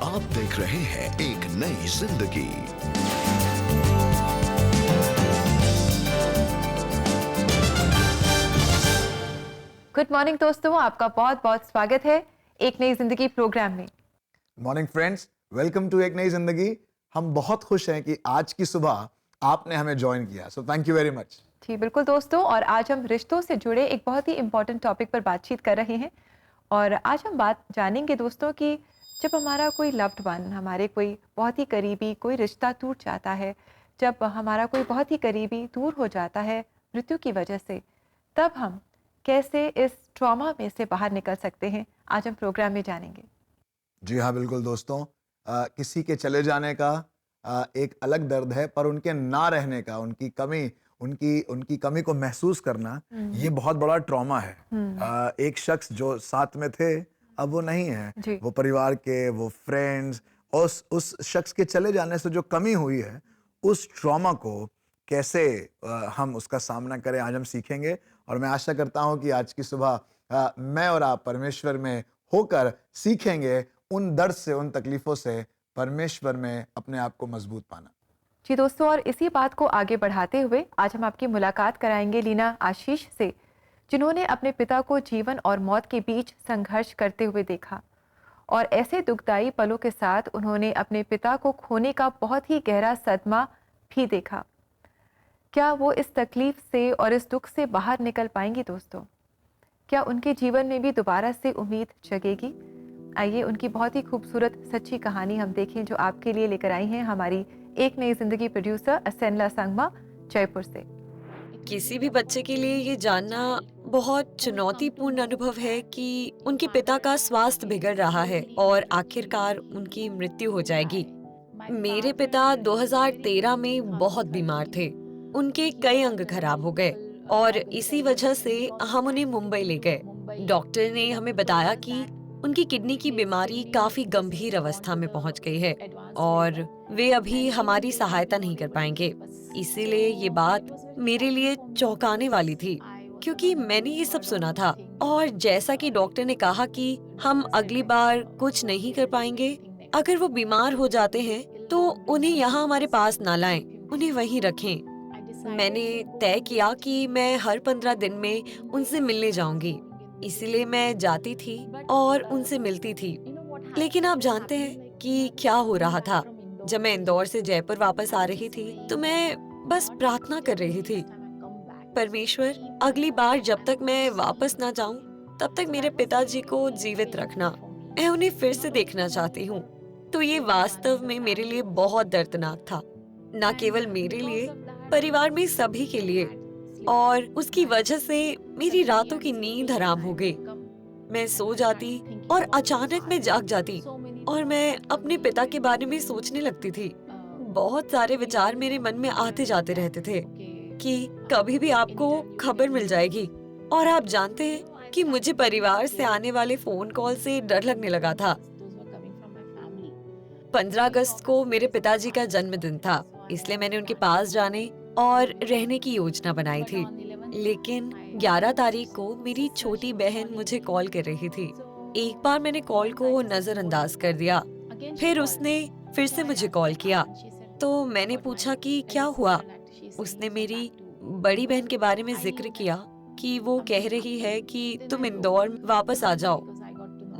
आप देख रहे हैं एक नई जिंदगी। गुड मॉर्निंग दोस्तों, आपका बहुत बहुत स्वागत है एक नई जिंदगी प्रोग्राम में। मॉर्निंग फ्रेंड्स, वेलकम टू एक नई जिंदगी। हम बहुत खुश हैं कि आज की सुबह आपने हमें ज्वाइन किया, so thank you very much. जी बिल्कुल दोस्तों, और आज हम रिश्तों से जुड़े एक बहुत ही इम्पोर्टेंट टॉपिक पर बातचीत कर रहे हैं। और आज हम बात जानेंगे दोस्तों कि जब हमारा कोई लव्ड वन, हमारे कोई बहुत ही करीबी कोई रिश्ता टूट जाता है, जब हमारा कोई बहुत ही करीबी दूर हो जाता है मृत्यु की वजह से, तब हम कैसे इस ट्रॉमा में से बाहर निकल सकते हैं, आज हम प्रोग्राम में जानेंगे। जी हाँ, बिल्कुल दोस्तों। किसी के चले जाने का एक अलग दर्द है, पर उनके ना रहने का, उनकी कमी को महसूस करना, ये बहुत बड़ा ट्रॉमा है। एक शख्स जो साथ में थे, अब वो नहीं है। वो परिवार के, वो फ्रेंड्स, उस शख्स के चले जाने से जो कमी हुई है, उस ट्रॉमा को कैसे हम उसका सामना करें, आज हम सीखेंगे। और मैं आशा करता हूं कि आज की सुबह मैं और आप परमेश्वर में होकर सीखेंगे उन दर्द से, उन तकलीफों से परमेश्वर में अपने आप को मजबूत पाना। जी दोस्तों, और इसी बात को आगे बढ़ाते हुए आज हम आपकी मुलाकात कराएंगे लीना आशीष से, जिन्होंने अपने पिता को जीवन और मौत के बीच संघर्ष करते हुए देखा। और ऐसे दुखदाई पलों के साथ उन्होंने अपने पिता को खोने का बहुत ही गहरा सदमा भी देखा। क्या वो इस तकलीफ से और इस दुख से बाहर निकल पाएंगी दोस्तों? क्या उनके जीवन में भी दोबारा से उम्मीद जगेगी? आइए उनकी बहुत ही खूबसूरत सच्ची कहानी हम देखें, जो आपके लिए लेकर आई हैं हमारी एक नई जिंदगी प्रोड्यूसर असेनला संगमा जयपुर से। किसी भी बच्चे के लिए ये जानना बहुत चुनौतीपूर्ण अनुभव है कि उनके पिता का स्वास्थ्य बिगड़ रहा है और आखिरकार उनकी मृत्यु हो जाएगी। मेरे पिता 2013 में बहुत बीमार थे। उनके कई अंग खराब हो गए और इसी वजह से हम उन्हें मुंबई ले गए। डॉक्टर ने हमें बताया कि उनकी किडनी की बीमारी काफी गंभीर अवस्था में पहुंच गई है और वे अभी हमारी सहायता नहीं कर पाएंगे। इसीलिए ये बात मेरे लिए चौंकाने वाली थी, क्योंकि मैंने ये सब सुना था। और जैसा कि डॉक्टर ने कहा कि हम अगली बार कुछ नहीं कर पाएंगे, अगर वो बीमार हो जाते हैं तो उन्हें यहाँ हमारे पास ना लाएं, उन्हें वहीं रखें। मैंने तय किया कि मैं हर 15 दिन में उनसे मिलने जाऊंगी। इसीलिए मैं जाती थी और उनसे मिलती थी। लेकिन आप जानते हैं कि क्या हो रहा था? जब मैं इंदौर से जयपुर वापस आ रही थी तो मैं बस प्रार्थना कर रही थी, परमेश्वर, अगली बार जब तक मैं वापस ना जाऊं तब तक मेरे पिताजी को जीवित रखना। मैं उन्हें फिर से देखना चाहती हूँ। तो ये वास्तव में मेरे लिए बहुत दर्दनाक था, न केवल मेरे लिए, परिवार में सभी के लिए। और उसकी वजह से मेरी रातों की नींद हराम हो गई। मैं सो जाती और अचानक मैं जाग जाती और मैं अपने पिता के बारे में सोचने लगती थी। बहुत सारे विचार मेरे मन में आते जाते रहते थे कि कभी भी आपको खबर मिल जाएगी। और आप जानते हैं कि मुझे परिवार से आने वाले फोन कॉल से डर लगने लगा था। 15 अगस्त को मेरे पिताजी का जन्मदिन था, इसलिए मैंने उनके पास जाने और रहने की योजना बनाई थी। लेकिन 11 तारीख को मेरी छोटी बहन मुझे कॉल कर रही थी। एक बार मैंने कॉल को नजरअंदाज कर दिया, फिर उसने फिर से मुझे कॉल किया। तो मैंने पूछा कि क्या हुआ। उसने मेरी बड़ी बहन के बारे में जिक्र किया कि वो कह रही है कि तुम इंदौर वापस आ जाओ।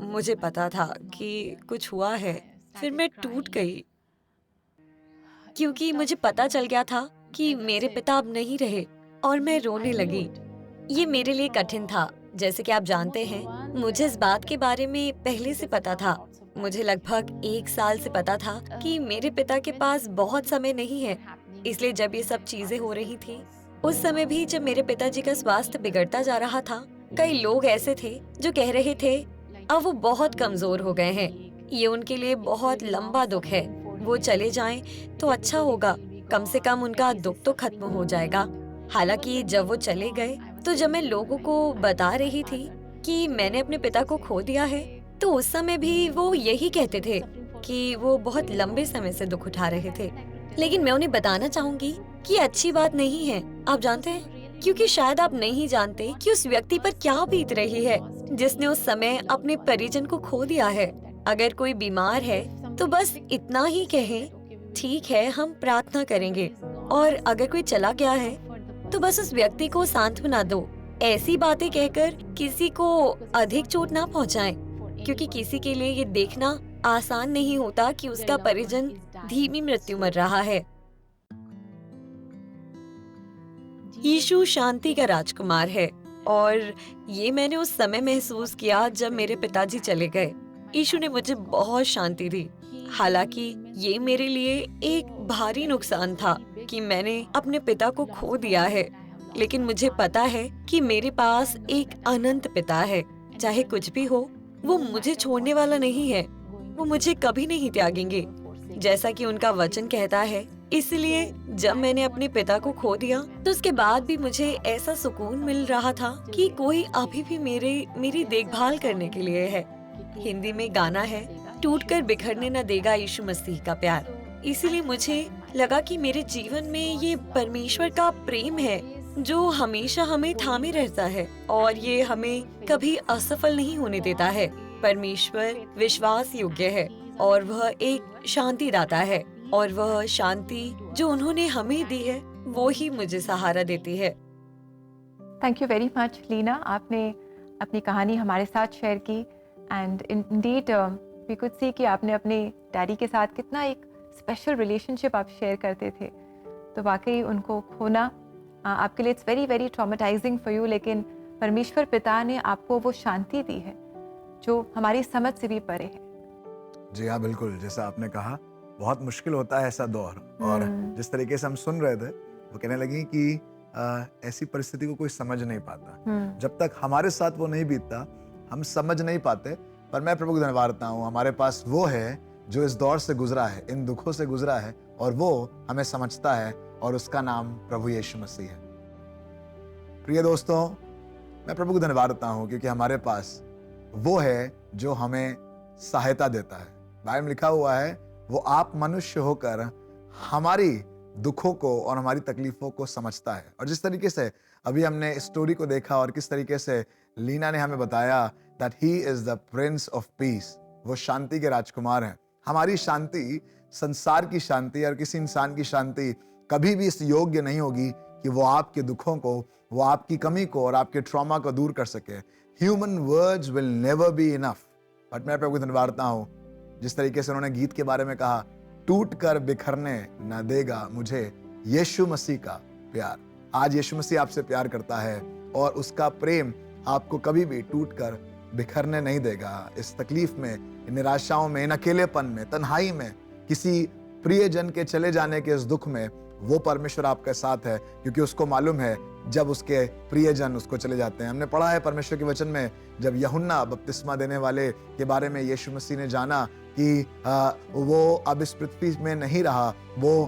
मुझे पता था कि कुछ हुआ है। फिर मैं टूट गई, क्योंकि मुझे पता चल गया था कि मेरे पिता अब नहीं रहे और मैं रोने लगी। ये मेरे लिए कठिन था। जैसे कि आप जानते हैं, मुझे इस बात के बारे में पहले से पता था। मुझे लगभग 1 साल से पता था कि मेरे पिता के पास बहुत समय नहीं है। इसलिए जब ये सब चीजें हो रही थी, उस समय भी जब मेरे पिताजी का स्वास्थ्य बिगड़ता जा रहा था, कई लोग ऐसे थे जो कह रहे थे अब वो बहुत कमजोर हो गए हैं, ये उनके लिए बहुत लंबा दुख है, वो चले जाएं तो अच्छा होगा, कम से कम उनका दुख तो खत्म हो जाएगा। हालांकि जब वो चले गए, तो जब मैं लोगों को बता रही थी कि मैंने अपने पिता को खो दिया है, तो उस समय भी वो यही कहते थे कि वो बहुत लंबे समय से दुख उठा रहे थे। लेकिन मैं उन्हें बताना चाहूंगी कि अच्छी बात नहीं है, आप जानते हैं, क्योंकि शायद आप नहीं जानते कि उस व्यक्ति पर क्या बीत रही है जिसने उस समय अपने परिजन को खो दिया है। अगर कोई बीमार है तो बस इतना ही कहें, ठीक है हम प्रार्थना करेंगे। और अगर कोई चला गया है तो बस उस व्यक्ति को सांत्वना दो। ऐसी बातें कहकर किसी को अधिक चोट ना पहुंचाएं, क्योंकि किसी के लिए ये देखना आसान नहीं होता कि उसका परिजन धीमी मृत्यु मर रहा है। यीशु शांति का राजकुमार है और ये मैंने उस समय महसूस किया जब मेरे पिताजी चले गए। यीशु ने मुझे बहुत शांति दी। हालांकि ये मेरे लिए एक भारी नुकसान था कि मैंने अपने पिता को खो दिया है, लेकिन मुझे पता है कि मेरे पास एक अनंत पिता है। चाहे कुछ भी हो, वो मुझे छोड़ने वाला नहीं है। वो मुझे कभी नहीं त्यागेंगे, जैसा कि उनका वचन कहता है। इसलिए जब मैंने अपने पिता को खो दिया तो उसके बाद भी मुझे ऐसा सुकून मिल रहा था कि कोई अभी भी मेरी देखभाल करने के लिए है। हिंदी में गाना है, टूटकर बिखरने न देगा यीशु मसीह का प्यार। इसीलिए मुझे लगा कि मेरे जीवन में ये परमेश्वर का प्रेम है जो हमेशा हमें थामे रहता है और ये हमें कभी असफल नहीं होने देता है। परमेश्वर विश्वास योग्य है और वह एक शांति दाता है, और वह शांति जो उन्होंने हमें दी है वो ही मुझे सहारा देती है। Thank you very much Leena, आपने अपनी कहानी हमारे साथ शेयर की and indeed we could see कि आपने अपने डैडी के साथ कितना एक स्पेशल रिलेशनशिप आप शेयर करते थे। तो वाकई उनको खोना आपके लिए it's very very traumatising for you, लेकिन परमेश्वर पिता ने आपको वो शांति दी है जो हमारी समझ से भी परे है। जी हाँ, बिल्कुल, जैसा आपने कहा बहुत मुश्किल होता है ऐसा दौर। और जिस तरीके से हम सुन रहे थे वो कहने लगी कि ऐसी परिस्थिति को कोई समझ नहीं पाता। जब तक हमारे साथ वो नहीं बीतता हम समझ नहीं पाते। पर मैं प्रभु को धन्यवाद देता हूँ, हमारे पास वो है जो इस दौर से गुजरा है, इन दुखों से गुजरा है, और वो हमें समझता है, और उसका नाम प्रभु यीशु मसीह है। प्रिय दोस्तों, मैं प्रभु को धन्यवाद देता हूँ क्योंकि हमारे पास वो है जो हमें सहायता देता है। बाइबल में लिखा हुआ है, वो आप मनुष्य होकर हमारी दुखों को और हमारी तकलीफों को समझता है। और जिस तरीके से अभी हमने स्टोरी को देखा और किस तरीके से लीना ने हमें बताया that he is the Prince of peace, वो शांति के राजकुमार हैं। हमारी शांति, संसार की शांति और किसी इंसान की शांति कभी भी इस योग्य नहीं होगी कि वो आपके दुखों को, वो आपकी कमी को और आपके ट्रॉमा को दूर कर सके। Human words will never be enough. But मैं प्रभु को धन्यवाद देता हूँ जिस तरीके से उन्होंने गीत के बारे में कहा, टूट कर बिखरने न देगा मुझे यीशु मसीह का प्यार। आज यीशु मसीह आपसे प्यार करता है और उसका प्रेम आपको कभी भी टूट कर बिखरने नहीं देगा। इस तकलीफ में, इन निराशाओं में, इन अकेलेपन में, तन्हाई में, किसी प्रियजन के चले जाने के इस दुख में, वो परमेश्वर आपके साथ है क्योंकि उसको मालूम है जब उसके प्रियजन उसको चले जाते हैं। हमने पढ़ा है परमेश्वर के वचन में, जब यूहन्ना बपतिस्मा देने वाले के बारे में यीशु मसीह ने जाना कि वो अब इस पृथ्वी में नहीं रहा, वो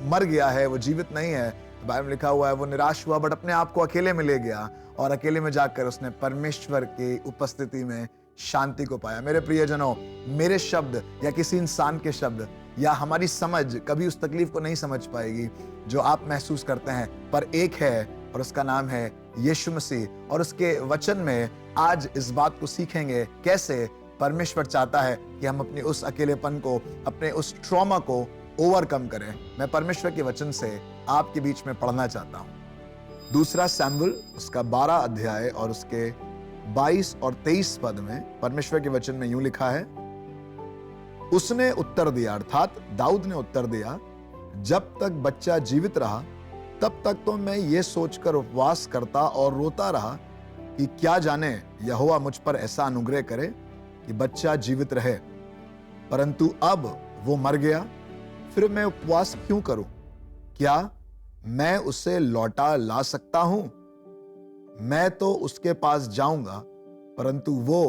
मर गया है, वो जीवित नहीं है, तो बाइबल में लिखा हुआ है वो निराश हुआ, बट अपने आप को अकेले में ले गया और अकेले में जाकर उसने परमेश्वर की उपस्थिति में शांति को पाया। मेरे प्रियजनों, मेरे शब्द या किसी इंसान के शब्द या हमारी समझ कभी उस तकलीफ को नहीं समझ पाएगी जो आप महसूस करते हैं, पर एक है और उसका नाम है यीशु मसीह। और उसके वचन में आज इस बात को सीखेंगे कैसे परमेश्वर चाहता है कि हम अपनी उस अकेलेपन को, अपने उस ट्रॉमा को ओवरकम करें। मैं परमेश्वर के वचन से आपके बीच में पढ़ना चाहता हूं। दूसरा सैमुएल उसका 12 अध्याय और उसके 22 और 23 पद में परमेश्वर के वचन में यूं लिखा है, उसने उत्तर दिया, अर्थात दाऊद ने उत्तर दिया, जब तक बच्चा जीवित रहा तब तक तो मैं ये सोचकर उपवास करता और रोता रहा कि क्या जाने यहोवा मुझ पर ऐसा अनुग्रह करे कि बच्चा जीवित रहे, परंतु अब वो मर गया, फिर मैं उपवास क्यों करूं? क्या मैं उसे लौटा ला सकता हूं? मैं तो उसके पास जाऊंगा, परंतु वो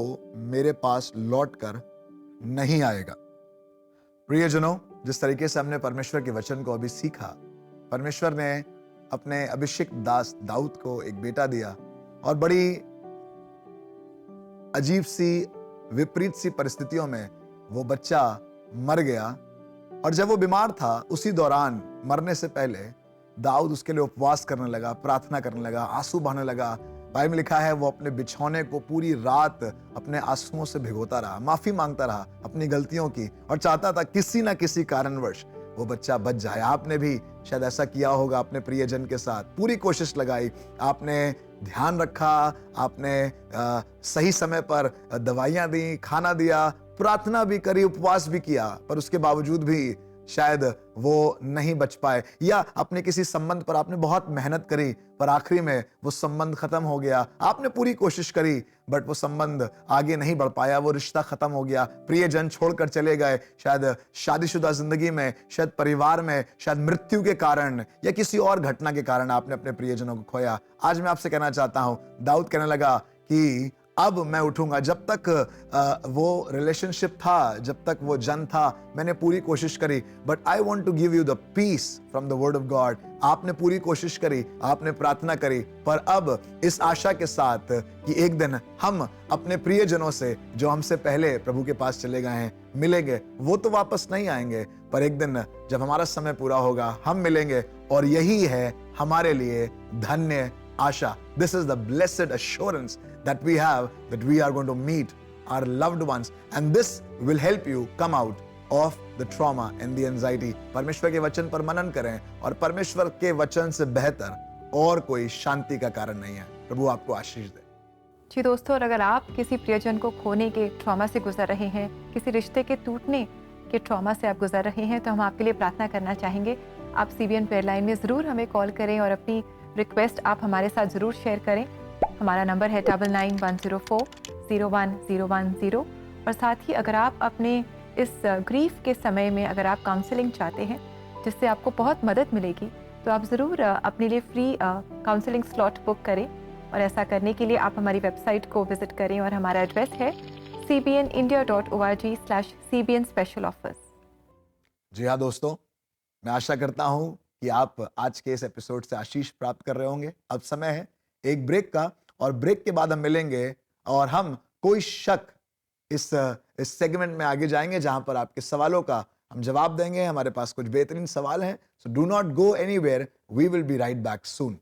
मेरे पास लौटकर नहीं आएगा। प्रियजनों, जिस तरीके से हमने परमेश्वर के वचन को अभी सीखा, परमेश्वर ने अपने अभिषिक्त दास दाऊद को एक बेटा दिया और बड़ी अजीब सी, विपरीत सी परिस्थितियों में वो बच्चा मर गया। और जब वो बीमार था, उसी दौरान मरने से पहले दाऊद उसके लिए उपवास करने लगा, प्रार्थना करने लगा, आंसू बहाने लगा, बाइबल में लिखा है वो अपने बिछौने को पूरी रात अपने आंसुओं से भिगोता रहा, माफी मांगता रहा अपनी गलतियों की, और चाहता था किसी ना किसी कारणवश वो बच्चा बच जाए। आपने भी शायद ऐसा किया होगा अपने प्रियजन के साथ, पूरी कोशिश लगाई, आपने ध्यान रखा, आपने सही समय पर दवाइयां दी, खाना दिया, प्रार्थना भी करी, उपवास भी किया, पर उसके बावजूद भी शायद वो नहीं बच पाए। या अपने किसी संबंध पर आपने बहुत मेहनत करी पर आखिरी में वो संबंध खत्म हो गया। आपने पूरी कोशिश करी बट वो संबंध आगे नहीं बढ़ पाया, वो रिश्ता खत्म हो गया, प्रियजन छोड़कर चले गए, शायद शादीशुदा जिंदगी में, शायद परिवार में, शायद मृत्यु के कारण या किसी और घटना के कारण आपने अपने प्रियजनों को खोया। आज मैं आपसे कहना चाहता हूं, दाऊद कहने लगा कि अब मैं उठूंगा। जब तक वो रिलेशनशिप था, जब तक वो जन था, मैंने पूरी कोशिश करी, but I want to give you the peace from the word of God. आपने पूरी कोशिश करी, आपने प्रार्थना करी, पर अब इस आशा के साथ कि एक दिन हम अपने प्रियजनों से जो हमसे पहले प्रभु के पास चले गए हैं मिलेंगे। वो तो वापस नहीं आएंगे, पर एक दिन जब हमारा समय पूरा होगा हम मिलेंगे, और यही है हमारे लिए धन्य आशा। This is the blessed assurance that we have that we are going to meet our loved ones, and this will help you come out of the trauma and the anxiety. परमेश्वर के वचन पर मनन करें, और परमेश्वर के वचन से बेहतर और कोई शांति का कारण नहीं है। प्रभु आपको आशीष दे। जी दोस्तों, और अगर आप किसी प्रियजन को खोने के ट्रॉमा से गुजर रहे हैं, किसी रिश्ते के टूटने के ट्रॉमा से आप गुजर रहे हैं, तो हम आपके लिए प्रार्थना करना चाहेंगे। आप CBN प्रेयर लाइन में ज़रूर हमें कॉल करें और अपनी रिक्वेस्ट आप हमारे साथ ज़रूर शेयर करें। हमारा नंबर है 9910401010। और साथ ही अगर आप अपने इस ग्रीफ के समय में अगर आप काउंसलिंग चाहते हैं जिससे आपको बहुत मदद मिलेगी, तो आप ज़रूर अपने लिए फ्री काउंसलिंग स्लॉट बुक करें। और ऐसा करने के लिए आप हमारी वेबसाइट को विज़िट करें, और हमारा एड्रेस है cbnindia.org/CBN Special Offers। जी हाँ दोस्तों, मैं आशा करता हूं कि आप आज के इस एपिसोड से आशीष प्राप्त कर रहे होंगे। अब समय है एक ब्रेक का, और ब्रेक के बाद हम मिलेंगे और हम कोई शक इस सेगमेंट में आगे जाएंगे जहां पर आपके सवालों का हम जवाब देंगे। हमारे पास कुछ बेहतरीन सवाल हैं, so do not go anywhere, we will be right back soon.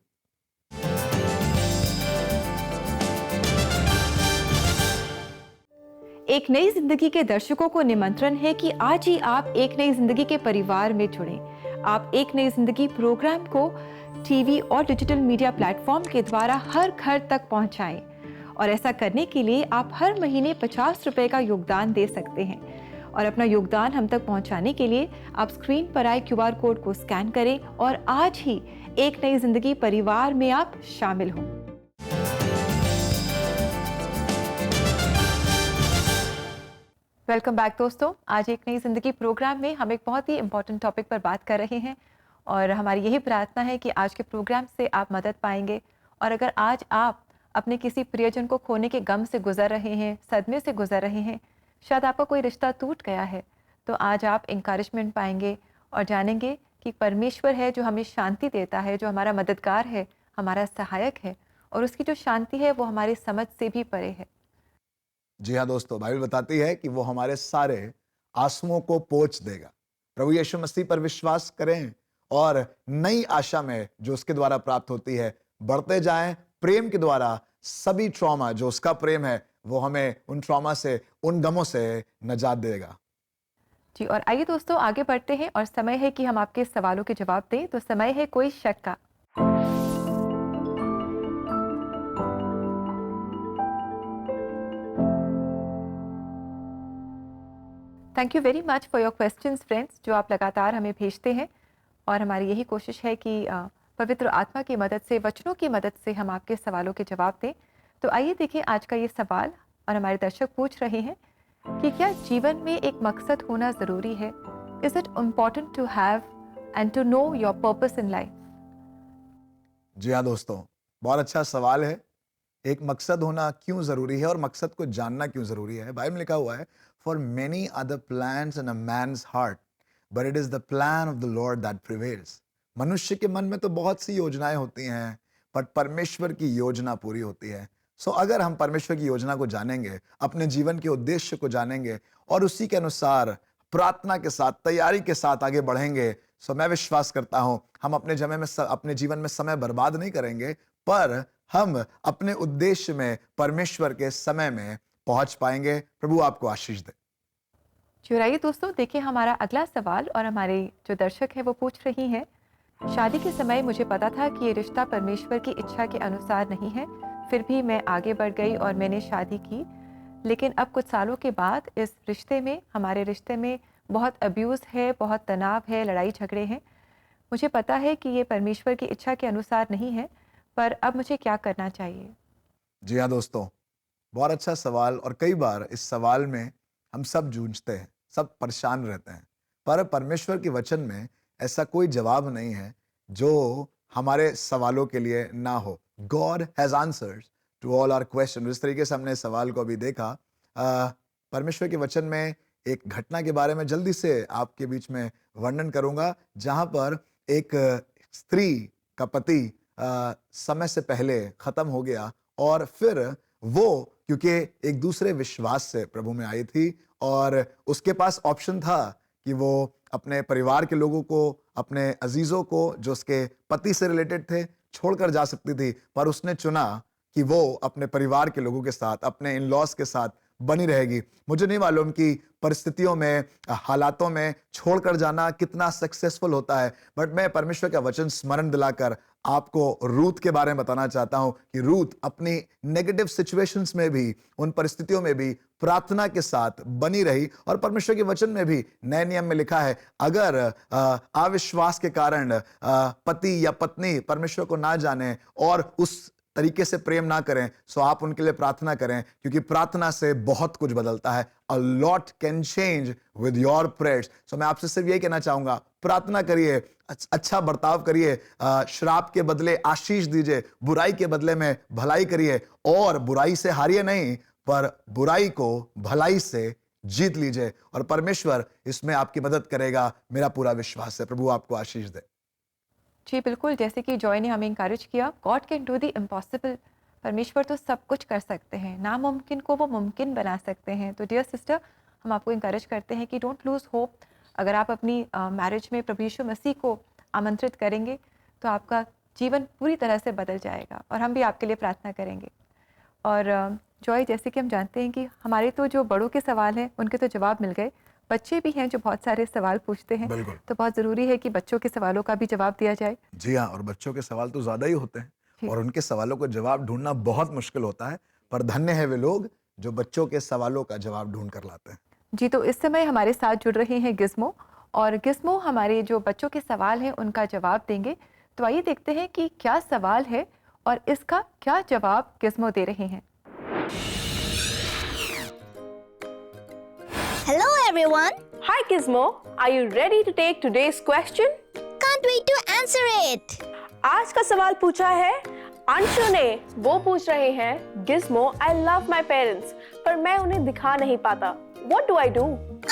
एक नई जिंदगी के दर्शकों को निमंत्रण है कि आज ही आप एक नई जिंदगी के परिवार में जुड़ें। आप एक नई जिंदगी प्रोग्राम को टीवी और डिजिटल मीडिया प्लेटफॉर्म के द्वारा हर घर तक पहुंचाएं, और ऐसा करने के लिए आप हर महीने 50 रुपए का योगदान दे सकते हैं। और अपना योगदान हम तक पहुंचाने के लिए आप स्क्रीन पर आए QR कोड को स्कैन करें और आज ही एक नई जिंदगी परिवार में आप शामिल हों। वेलकम बैक दोस्तों। आज एक नई जिंदगी प्रोग्राम में हम एक बहुत ही इम्पोर्टेंट टॉपिक पर बात कर रहे हैं, और हमारी यही प्रार्थना है कि आज के प्रोग्राम से आप मदद पाएंगे। और अगर आज आप अपने किसी प्रियजन को खोने के गम से गुजर रहे हैं, सदमे से गुजर रहे हैं, शायद आपका कोई रिश्ता टूट गया है, तो आज आप इंकरेजमेंट पाएंगे और जानेंगे कि परमेश्वर है जो हमें शांति देता है, जो हमारा मददगार है, हमारा सहायक है, और उसकी जो शांति है वो हमारी समझ से भी परे है। जी हाँ दोस्तों, बाइबल बताती है कि वो हमारे सारे आंसुओं को पोंछ देगा। प्रभु यीशु मसीह पर विश्वास करें और नई आशा में जो उसके द्वारा प्राप्त होती है बढ़ते जाएं। प्रेम के द्वारा सभी ट्रॉमा, जो उसका प्रेम है, वो हमें उन ट्रॉमा से, उन गमों से निजात देगा। जी, और आइए दोस्तों आगे बढ़ते हैं, और समय है कि हम आपके सवालों के जवाब दें। तो समय है कोई शक का। Thank you very much for your questions friends, जो आप लगातार हमें भेजते हैं। और हमारी यही कोशिश है कि पवित्र आत्मा की मदद से, वचनों की मदद से हम आपके सवालों के जवाब दें। तो आइए देखिए आज का ये सवाल, और हमारे दर्शक पूछ रहे हैं कि क्या जीवन में एक मकसद होना ज़रूरी है? Is it important to have and to know your purpose in life? जी हाँ दोस्तों, बहुत अच्छा सवाल है। एक मकसद होना क्यों ज़रूरी है और मकसद को जानना क्यों ज़रूरी है? बाइबल में लिखा हुआ है, for many are the plans in a man's heart but it is the plan of the Lord that prevails. मनुष्य के मन में तो बहुत सी योजनाएं होती हैं, पर परमेश्वर की योजना पूरी होती है। सो अगर हम परमेश्वर की योजना को जानेंगे, अपने जीवन के उद्देश्य को जानेंगे और उसी के अनुसार प्रार्थना के साथ, तैयारी के साथ आगे बढ़ेंगे, सो मैं विश्वास करता हूं हम अपने जीवन में समय बर्बाद नहीं करेंगे, पर हम अपने उद्देश्य में परमेश्वर के समय में पहुंच पाएंगे। प्रभु आपको आशीष दे। चुराइए दोस्तों, देखिए हमारा अगला सवाल और हमारे जो दर्शक हैं वो पूछ रही हैं, शादी के समय मुझे पता था कि ये रिश्ता परमेश्वर की इच्छा के अनुसार नहीं है, फिर भी मैं आगे बढ़ गई और मैंने शादी की, लेकिन अब कुछ सालों के बाद इस रिश्ते में, हमारे रिश्ते में बहुत अब्यूज़ है, बहुत तनाव है, लड़ाई झगड़े हैं। मुझे पता है कि ये परमेश्वर की इच्छा के अनुसार नहीं है, पर अब मुझे क्या करना चाहिए? जी हाँ दोस्तों, बहुत अच्छा सवाल। और कई बार इस सवाल में हम सब जूझते हैं, सब परेशान रहते हैं, पर परमेश्वर के वचन में ऐसा कोई जवाब नहीं है जो हमारे सवालों के लिए ना हो। God has answers to all our question. जिस तरीके से हमने इस सवाल को अभी देखा, परमेश्वर के वचन में एक घटना के बारे में जल्दी से आपके बीच में वर्णन करूंगा, जहां पर एक स्त्री का पति समय से पहले खत्म हो गया, और फिर वो क्योंकि एक दूसरे विश्वास से प्रभु में आई थी और उसके पास ऑप्शन था कि वो अपने परिवार के लोगों को, अपने अजीजों को जो उसके पति से रिलेटेड थे, छोड़कर जा सकती थी, पर उसने चुना कि वो अपने परिवार के लोगों के साथ, अपने इन लॉज के साथ बनी रहेगी। मुझे नहीं मालूम कि परिस्थितियों में, हालातों में छोड़कर जाना कितना सक्सेसफुल होता है, बट मैं परमेश्वर का वचन स्मरण दिलाकर आपको रूथ के बारे में बताना चाहता हूं कि रूथ अपनी नेगेटिव सिचुएशंस में भी, उन परिस्थितियों में भी प्रार्थना के साथ बनी रही। और परमेश्वर के वचन में भी नए नियम में लिखा है, अगर अविश्वास के कारण पति या पत्नी परमेश्वर को ना जाने और उस तरीके से प्रेम ना करें, सो आप उनके लिए प्रार्थना करें, क्योंकि प्रार्थना से बहुत कुछ बदलता है। A lot can change with your prayers. So मैं आपसे सिर्फ यही कहना चाहूंगा, प्रार्थना करिए, अच्छा बर्ताव करिए, श्राप के बदले आशीष दीजिए, बुराई के बदले में भलाई करिए, और बुराई से हारिए नहीं, पर बुराई को भलाई से जीत लीजिए, और परमेश्वर इसमें आपकी मदद करेगा। मेरा पूरा विश्वास है। प्रभु आपको आशीष दे। जी बिल्कुल, जैसे कि जॉय ने हमें इंकरेज किया, God can do the impossible. परमेश्वर तो सब कुछ कर सकते हैं, नामुमकिन को वो मुमकिन बना सकते हैं। तो डियर सिस्टर, हम आपको इंकरेज करते हैं कि डोंट लूज़ होप। अगर आप अपनी मैरिज में प्रभु यीशु मसीह को आमंत्रित करेंगे तो आपका जीवन पूरी तरह से बदल जाएगा, और हम भी आपके लिए प्रार्थना करेंगे। और जॉय, जैसे कि हम जानते हैं कि हमारे तो जो बड़ों के सवाल हैं उनके तो जवाब मिल गए, बच्चे भी हैं जो बहुत सारे सवाल पूछते हैं, तो बहुत ज़रूरी है कि बच्चों के सवालों का भी जवाब दिया जाए। जी हाँ, और बच्चों के सवाल तो ज़्यादा ही होते हैं और उनके सवालों को जवाब ढूंढना बहुत मुश्किल होता है, पर धन्य है वे लोग जो बच्चों के सवालों का जवाब ढूंढ कर लाते हैं। जी, तो इस समय हमारे साथ जुड़ रहे हैं गिज़्मो, और गिज़्मो हमारे जो बच्चों के सवाल हैं उनका जवाब देंगे। तो आइए देखते हैं कि क्या सवाल है और इसका क्या जवाब गिज़्मो दे रहे हैं। Hello everyone. Hi Gizmo, are you ready to take today's question? Can't wait to answer it. आज का सवाल पूछा है अंशु ने। वो पूछ रहे हैं, Gizmo, I love my parents, पर मैं उन्हें दिखा नहीं पाता। What do I do?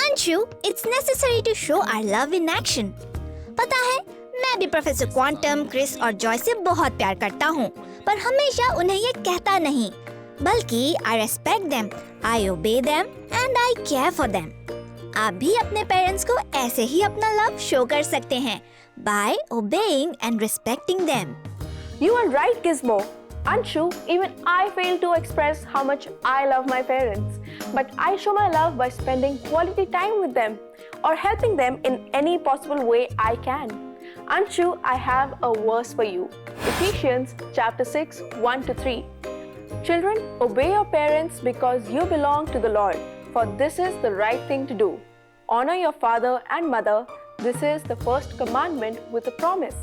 Anshu, it's necessary to show our love in action. पता है, मैं भी प्रोफेसर क्वांटम, क्रिस और जॉय से बहुत प्यार करता हूँ, पर हमेशा उन्हें ये कहता नहीं, बल्कि I respect them, I obey them and I care for them. आप भी अपने पेरेंट्स को ऐसे ही अपना लव शो कर सकते हैं by obeying and respecting them. You are right, Gizmo. Anshu, even I fail to express how much I love my parents, but I show my love by spending quality time with them or helping them in any possible way I can. Anshu, I have a verse for you. Ephesians chapter 6, 1-3. Children, obey your parents because you belong to the Lord, for this is the right thing to do. Honor your father and mother. This is the first commandment with a promise.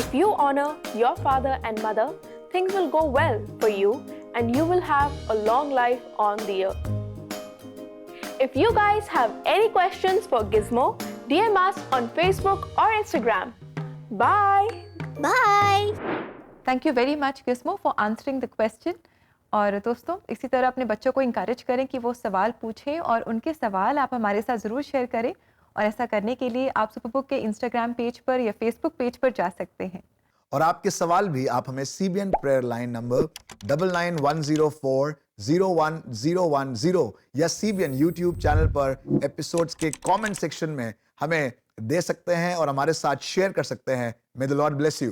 If you honor your father and mother, things will go well for you and you will have a long life on the earth. If you guys have any questions for Gizmo, DM us on Facebook or Instagram. Bye! Bye! Thank you very much, Gizmo, for answering the question. और दोस्तों, इसी तरह अपने बच्चों को encourage करें कि वो सवाल पूछें, और उनके सवाल आप हमारे साथ ज़रूर शेयर करें। और ऐसा करने के लिए आप सुपरबुक के इंस्टाग्राम पेज पर या फेसबुक पेज पर जा सकते हैं। और आपके सवाल भी आप हमें CBN प्रेयर लाइन नंबर 9910401010 या CBN यूट्यूब चैनल पर एपिसोड्स के कमेंट सेक्शन में हमें दे सकते हैं और हमारे साथ शेयर कर सकते हैं। May the Lord bless you.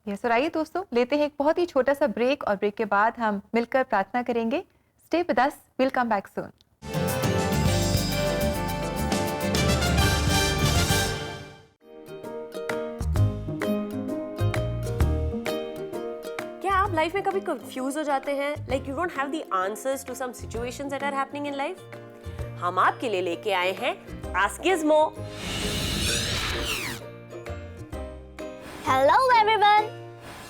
Yes, और आइए दोस्तों लेते हैं एक बहुत ही छोटा सा ब्रेक, और ब्रेक के बाद हम मिलकर प्रार्थना करेंगे. Stay with us, will come back soon. क्या आप लाइफ में कभी कंफ्यूज हो जाते हैं? Like you don't have the answers to some situations that are happening in life? हम आपके लिए लेके आए हैं आस्क गिज़्मो. Hello everyone.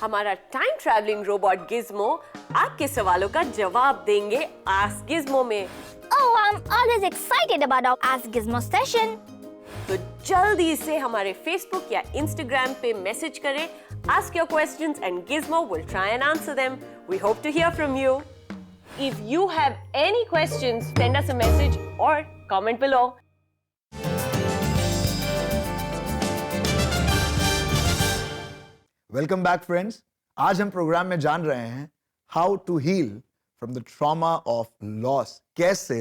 हमारा टाइम ट्रैवलिंग रोबोट गिज़्मो आपके सवालों का जवाब देंगे आस्क गिज़्मो में. Oh, I'm always excited about our Ask Gizmo session. तो जल्दी से हमारे फेसबुक या इंस्टाग्राम पे मैसेज करें. Ask your questions and Gizmo will try and answer them. We hope to hear from you. If you have any questions, send us a message or comment below. Welcome back friends. आज हम programme में जान रहे हैं how to heal from the trauma of loss. कैसे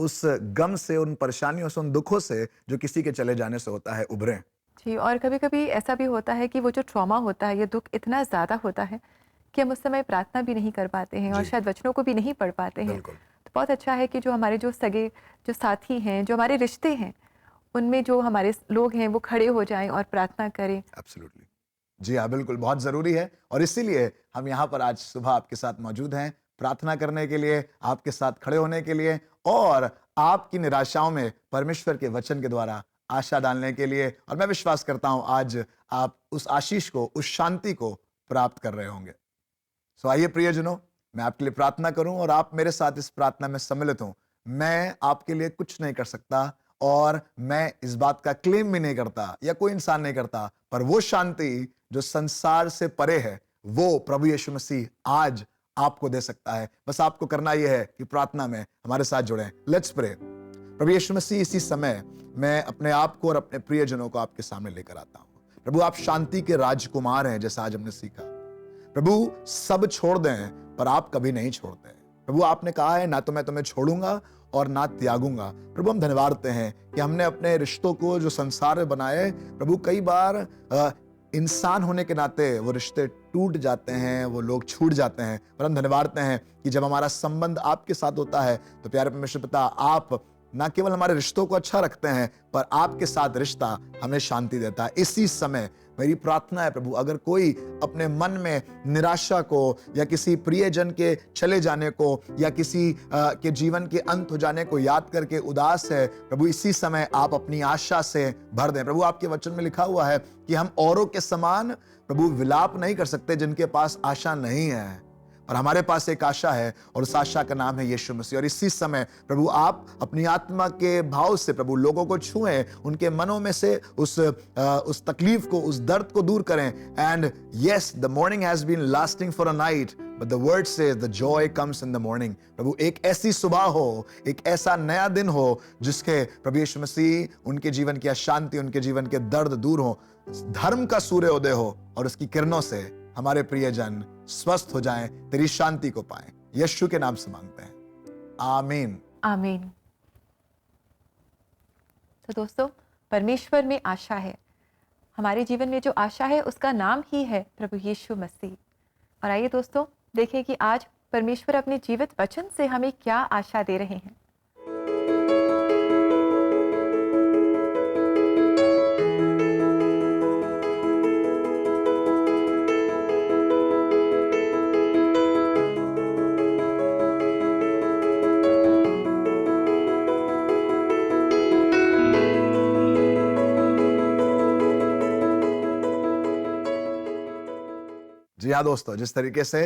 उस गम से, उन परेशानियों से, उन दुखों से जो किसी के चले जाने से होता है, उभरें. जी, और कभी कभी ऐसा भी होता है कि वो जो ट्रॉमा होता है, ये दुख इतना ज़्यादा होता है कि हम उस समय प्रार्थना भी नहीं कर पाते हैं और जी. शायद वचनों को भी नहीं पढ़ पाते हैं. बिल्कुल. तो बहुत अच्छा है कि जो हमारे जो सगे, जो साथी हैं, जो हमारे रिश्ते हैं, उनमें जो हमारे लोग हैं वो खड़े हो जाएं और प्रार्थना करें. एब्सोल्युटली. जी हाँ, बिल्कुल, बहुत ज़रूरी है. और इसीलिए हम यहाँ पर आज सुबह आपके साथ मौजूद हैं, प्रार्थना करने के लिए, आपके साथ खड़े होने के लिए, और आपकी निराशाओं में परमेश्वर के वचन के द्वारा आशा डालने के लिए. और मैं विश्वास करता हूँ आज आप उस आशीष को, उस शांति को प्राप्त कर रहे होंगे. सो आइए प्रियजनों, मैं आपके लिए प्रार्थना करूं और आप मेरे साथ इस प्रार्थना में सम्मिलित हों. मैं आपके लिए कुछ नहीं कर सकता, और मैं इस बात का क्लेम भी नहीं करता, या कोई इंसान नहीं करता, पर वो शांति जो संसार से परे है, वो प्रभु यीशु मसीह आज आपको दे सकता है. बस आपको करना यह है कि प्रार्थना में हमारे साथ जुड़ें. Let's pray. प्रभु यीशु मसीह, इसी समय मैं अपने आप को और अपने प्रियजनों को आपके सामने लेकर आता हूं. प्रभु, आप शांति के राजकुमार हैं, जैसा आज हमने सीखा. प्रभु, सब छोड़ दें पर आप कभी नहीं छोड़ते. प्रभु, आपने कहा है ना तो मैं तुम्हें छोड़ूंगा और ना त्यागूंगा. प्रभु, हम धन्यवाद देते हैं कि हमने अपने रिश्तों को जो संसार में बनाए, प्रभु, कई बार इंसान होने के नाते वो रिश्ते टूट जाते हैं, वो लोग छूट जाते हैं. पर हम धन्यवाद देते हैं कि जब हमारा संबंध आपके साथ होता है, तो प्यारे परमेश्वर पिता, आप ना केवल हमारे रिश्तों को अच्छा रखते हैं, पर आपके साथ रिश्ता हमें शांति देता है. इसी समय मेरी प्रार्थना है प्रभु, अगर कोई अपने मन में निराशा को, या किसी प्रियजन के चले जाने को, या किसी के जीवन के अंत हो जाने को याद करके उदास है, प्रभु, इसी समय आप अपनी आशा से भर दें. प्रभु, आपके वचन में लिखा हुआ है कि हम औरों के समान प्रभु विलाप नहीं कर सकते जिनके पास आशा नहीं है, और हमारे पास एक आशा है, और उस आशा का नाम है यीशु मसीह. और इसी समय प्रभु, आप अपनी आत्मा के भाव से प्रभु लोगों को छुएं, उनके मनों में से उस तकलीफ को, उस दर्द को दूर करें. And yes, the morning has been lasting for a night, but the word says the joy comes in the morning. प्रभु, एक ऐसी सुबह हो, एक ऐसा नया दिन हो, जिसके प्रभु यीशु मसीह उनके जीवन की अशांति, उनके जीवन के दर्द दूर हो, धर्म का सूर्योदय हो, और उसकी किरणों से हमारे प्रियजन स्वस्थ हो जाएं, तेरी शांति को पाएं. यीशु के नाम से मांगते हैं, आमीन. आमीन. तो दोस्तों, परमेश्वर में आशा है. हमारे जीवन में जो आशा है, उसका नाम ही है प्रभु यीशु मसीह. और आइए दोस्तों, देखें कि आज परमेश्वर अपने जीवित वचन से हमें क्या आशा दे रहे हैं. जी हाँ दोस्तों, जिस तरीके से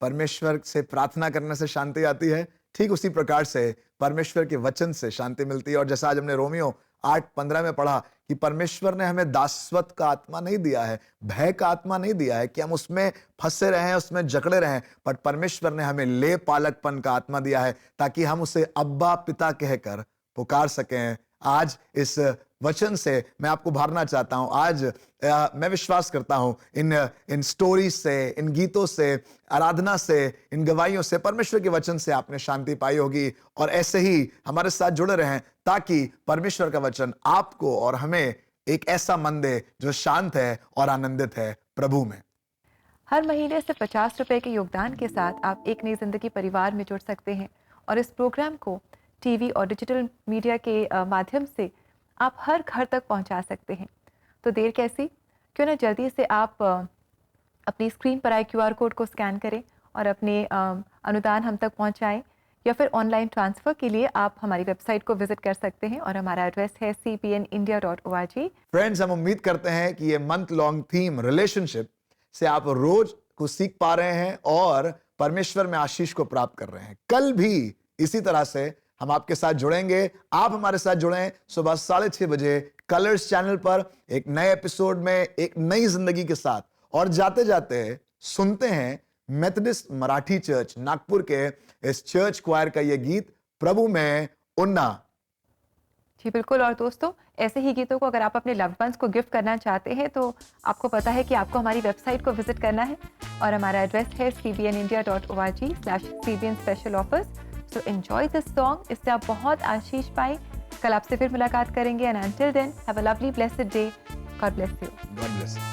परमेश्वर से प्रार्थना करने से शांति आती है, ठीक उसी प्रकार से परमेश्वर के वचन से शांति मिलती है. और जैसा आज हमने रोमियो 8:15 में पढ़ा कि परमेश्वर ने हमें दासत्व का आत्मा नहीं दिया है, भय का आत्मा नहीं दिया है कि हम उसमें फंसे रहें, उसमें जकड़े रहें, पर परमेश्वर ने हमें ले पालकपन का आत्मा दिया है, ताकि हम उसे अब्बा पिता कहकर पुकार सकें. आज इस वचन से मैं आपको भरना चाहता हूं. आज मैं विश्वास करता हूं इन स्टोरीज से, इन गीतों से, आराधना से, इन गवाहियों से, परमेश्वर के वचन से आपने शांति पाई होगी. और ऐसे ही हमारे साथ जुड़े रहें, ताकि परमेश्वर का वचन आपको और हमें एक ऐसा मन दे जो शांत है और आनंदित है प्रभु में. हर महीने सिर्फ 50 रुपए के योगदान के साथ आप एक नई ज़िंदगी परिवार में जुड़ सकते हैं और इस प्रोग्राम को टीवी और डिजिटल मीडिया के माध्यम से आप हर घर तक पहुंचा सकते हैं। तो देर कैसी, क्यों ना जल्दी से आप अपनी स्क्रीन पर आए QR कोड को स्कैन करें और अपने अनुदान हम तक पहुंचाएं, या फिर ऑनलाइन ट्रांसफ़र के लिए आप हमारी वेबसाइट को विजिट कर सकते हैं और हमारा एड्रेस है cpnindia.org। फ्रेंड्स, हम उम्मीद करते हैं कि ये मंथ लॉन्ग थीम रिलेशनशिप से आप रोज कुछ सीख पा रहे हैं और परमेश्वर में आशीष को प्राप्त कर रहे हैं। कल भी इसी तरह से हम आपके साथ जुड़ेंगे। आप हमारे साथ जुड़ें सुबह 6:30 बजे कलर्स चैनल पर एक नए एपिसोड में एक नई जिंदगी के साथ। और जाते जाते सुनते हैं मेथोडिस्ट मराठी चर्च नागपुर के इस चर्च क्वायर का ये गीत, प्रभु में उन्ना। जी बिल्कुल। और दोस्तों, ऐसे ही गीतों को अगर आप अपने लव्ड वंस को गिफ्ट करना चाहते हैं तो आपको पता है कि आपको हमारी वेबसाइट को विजिट करना है और हमारा एड्रेस है cbnindia.org/cbn special offers। So enjoy this song, इससे आप बहुत आशीष पाएं। कल आपसे फिर मुलाकात करेंगे and until then have a lovely blessed day. God bless you. God bless you.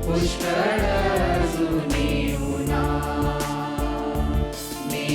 पुष्कळ जुनी उना मी